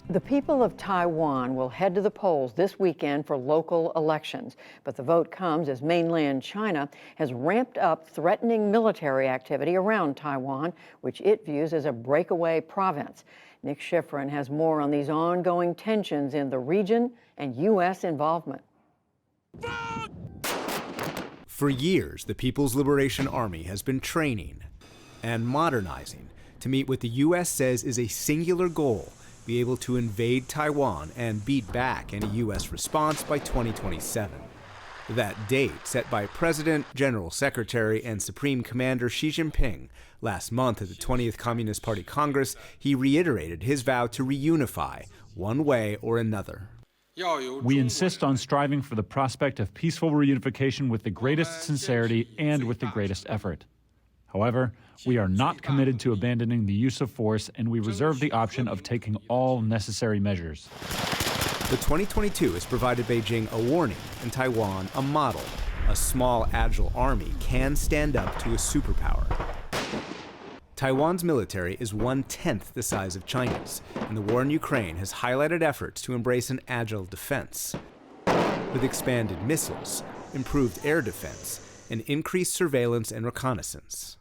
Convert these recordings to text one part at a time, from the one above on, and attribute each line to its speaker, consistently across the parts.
Speaker 1: The people of Taiwan will head to the polls this weekend for local elections, but the vote comes as mainland China has ramped up threatening military activity around Taiwan, which it views as a breakaway province. Nick Schifrin has more on these ongoing tensions in the region and U.S. involvement.
Speaker 2: For years, the People's Liberation Army has been training and modernizing to meet what the U.S. says is a singular goal: be able to invade Taiwan and beat back any U.S. response by 2027. That date set by President, General Secretary, and Supreme Commander Xi Jinping. Last month at the 20th Communist Party Congress, he reiterated his vow to reunify, one way or another.
Speaker 3: We insist on striving for the prospect of peaceful reunification with the greatest sincerity and with the greatest effort. However, we are not committed to abandoning the use of force, and we reserve the option of taking all necessary measures.
Speaker 2: The 2022 has provided Beijing a warning and Taiwan a model. A small, agile army can stand up to a superpower. Taiwan's military is 1/10 the size of China's, and the war in Ukraine has highlighted efforts to embrace an agile defense. With expanded missiles, improved air defense, and increased surveillance and reconnaissance.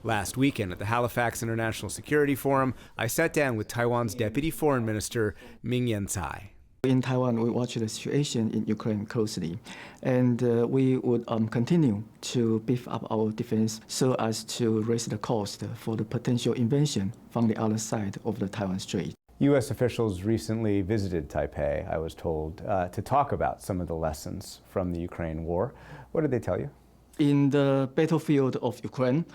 Speaker 2: Last weekend at the Halifax International Security Forum, I sat down with Taiwan's Deputy Foreign Minister Ming Yancai.
Speaker 4: In Taiwan, we watch the situation in Ukraine closely, and we would continue to beef up our defense so as to raise the cost for the potential invasion from the other side of the Taiwan Strait.
Speaker 5: U.S. officials recently visited Taipei, I was told, to talk about some of the lessons from the Ukraine war. What did they tell you?
Speaker 4: In the battlefield of Ukraine,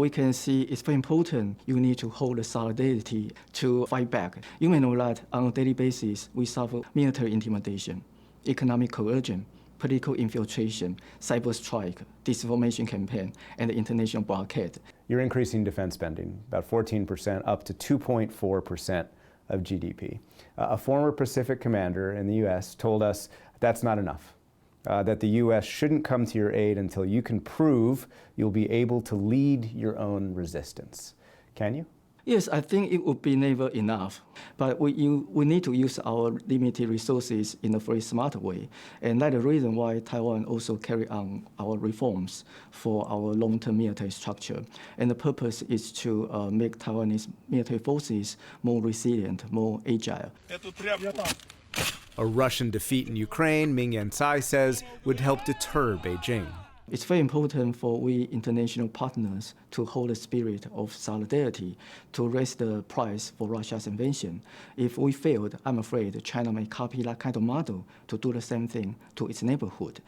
Speaker 4: we can see it's very important. You need to hold the solidarity to fight back. You may know that on a daily basis, we suffer military intimidation, economic coercion, political infiltration, cyber strike, disinformation campaign, and the international blockade.
Speaker 5: You're increasing defense spending, about 14%, up to 2.4% of GDP. A former Pacific commander in the U.S. told us that's not enough. That the U.S. shouldn't come to your aid until you can prove you'll be able to lead your own resistance. Can you?
Speaker 4: Yes, I think it would be never enough. But we need to use our limited resources in a very smart way. And that's the reason why Taiwan also carry on our reforms for our long-term military structure. And the purpose is to make Taiwanese military forces more resilient, more agile.
Speaker 2: A Russian defeat in Ukraine, Ming Yancai says, would help deter Beijing.
Speaker 4: It's very important for we international partners to hold a spirit of solidarity to raise the price for Russia's invasion. If we failed, I'm afraid China may copy that kind of model to do the same thing to its neighborhood.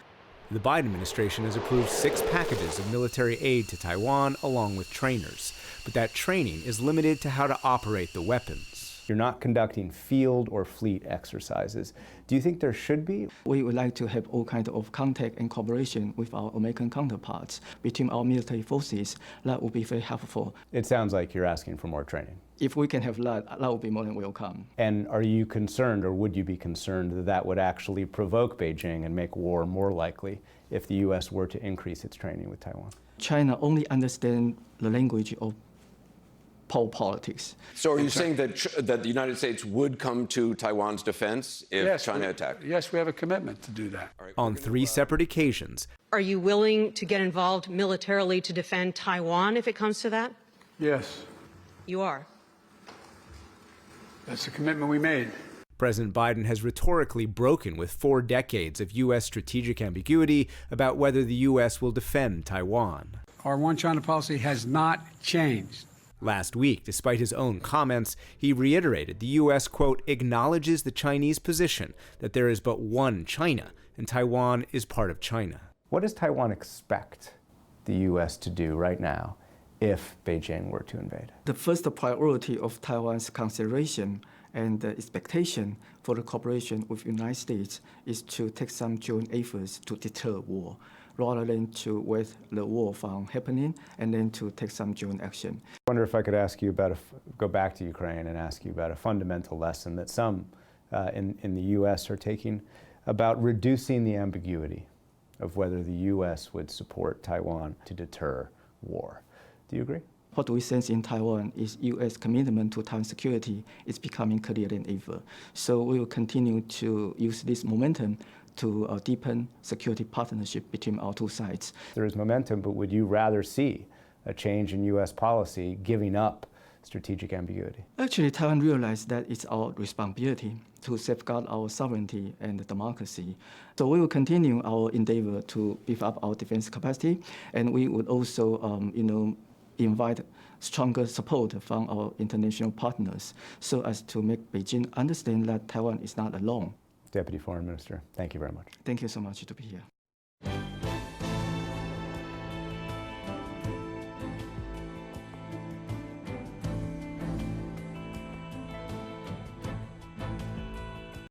Speaker 2: The Biden administration has approved 6 packages of military aid to Taiwan along with trainers, but that training is limited to how to operate the weapons.
Speaker 5: You're not conducting field or fleet exercises. Do you think there should be?
Speaker 4: We would like to have all kinds of contact and cooperation with our American counterparts between our military forces. That would be very helpful.
Speaker 5: It sounds like you're asking for more training.
Speaker 4: If we can have that, that would be more than welcome.
Speaker 5: And are you concerned, or would you be concerned, that that would actually provoke Beijing and make war more likely if the U.S. were to increase its training with Taiwan?
Speaker 4: China only understands the language of power politics.
Speaker 6: So are you saying that the United States would come to Taiwan's defense if China attacked?
Speaker 7: Yes, we have a commitment to do that.
Speaker 2: On 3 separate occasions.
Speaker 8: Are you willing to get involved militarily to defend Taiwan if it comes to that?
Speaker 7: Yes.
Speaker 8: You are?
Speaker 7: That's the commitment we made.
Speaker 2: President Biden has rhetorically broken with 4 decades of U.S. strategic ambiguity about whether the U.S. will defend Taiwan.
Speaker 7: Our one China policy has not changed.
Speaker 2: Last week, despite his own comments, he reiterated the U.S., quote, acknowledges the Chinese position that there is but one China and Taiwan is part of China.
Speaker 5: What does Taiwan expect the U.S. to do right now if Beijing were to invade?
Speaker 4: The first priority of Taiwan's consideration and the expectation for the cooperation with the United States is to take some joint efforts to deter war, rather than to wait the war from happening and then to take some joint action.
Speaker 5: I wonder if I could ask you about, go back to Ukraine and ask you about a fundamental lesson that some in the U.S. are taking about reducing the ambiguity of whether the U.S. would support Taiwan to deter war. Do you agree?
Speaker 4: what we sense in Taiwan is U.S. commitment to Taiwan security is becoming clearer than ever. So we will continue to use this momentum to deepen security partnership between our two sides.
Speaker 5: There is momentum, but would you rather see a change in U.S. policy giving up strategic ambiguity?
Speaker 4: Actually, Taiwan realized that it's our responsibility to safeguard our sovereignty and democracy. So we will continue our endeavor to beef up our defense capacity, and we would also, invite stronger support from our international partners so as to make Beijing understand that Taiwan is not alone.
Speaker 5: Deputy Foreign Minister, thank you very much.
Speaker 4: Thank you so much to be here.